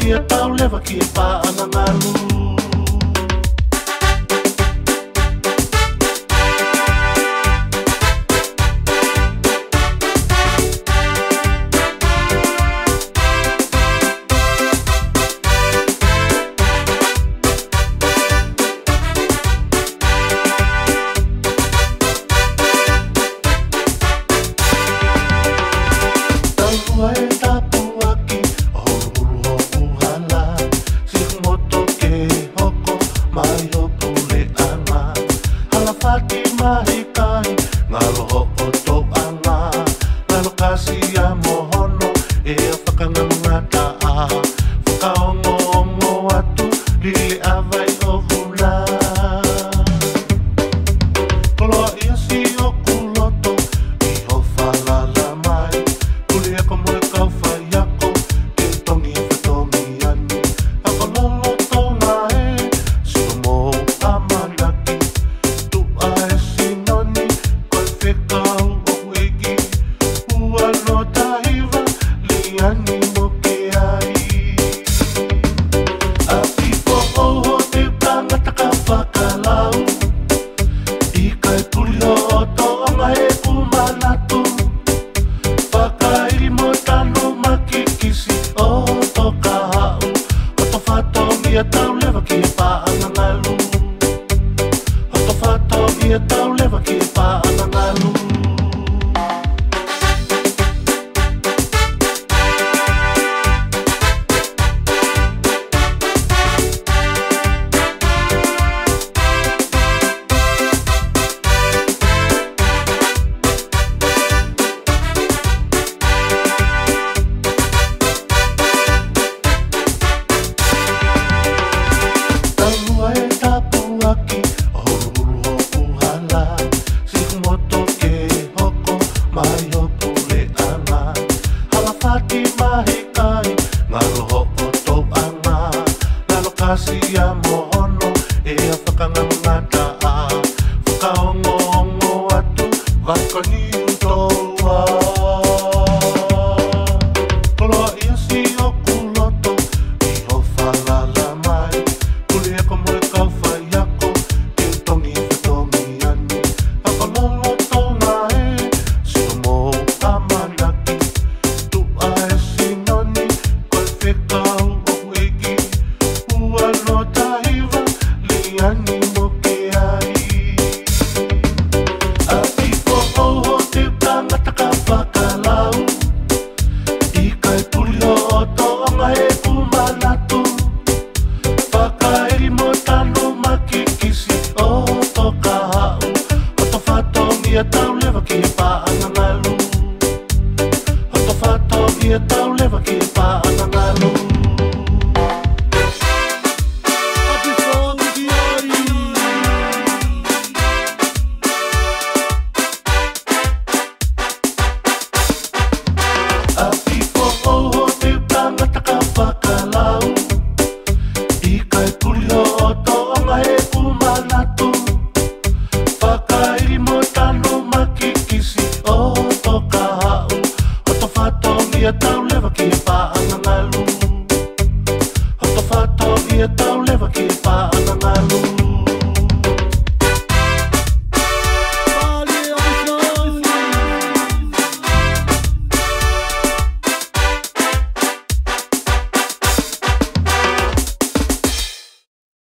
ia tau lewa ki e pā ana ngalu. Mahikai, ngalo o tō anga, ngalo kasi a mohono, e a whakangangata a, whakaongo atu, lili awai o hula. Koloa ia si o kuloto, i ho whalala mai, kuli ako mue kau whai ako, ke tongi whatongi anu, ako lolo tonga e, sino mo amanaki, tu ae ia tau lewa ki e pā ana ngalu. Hoto whato ia tau lewa ki e pā ana ngalu. Mahikai, ngalo ho o tō anga, ngalo kasi a mohono, e a whakangangata a, whakaongo atu, wakani utoa. Koloa ia si o kuloto, i ho whalala mai, kuli ako mue kau whai ako, ke tongi whatongi anu, ako lolo tonga e, sino mo amanaki, ia tau lewa ki e pā ana ngalu. Hoto whato ia tau lewa ki e pā ana ngalu. Happy song ki ori. Happy ho te tangata ka whakalau, i kai puli o tō anga e kumanatu, whakairi mo tano makikisi o tō kahau, hoto whato ia tau lewa ki e pā ana ngalu. Hoto whato ia tau lewa ki e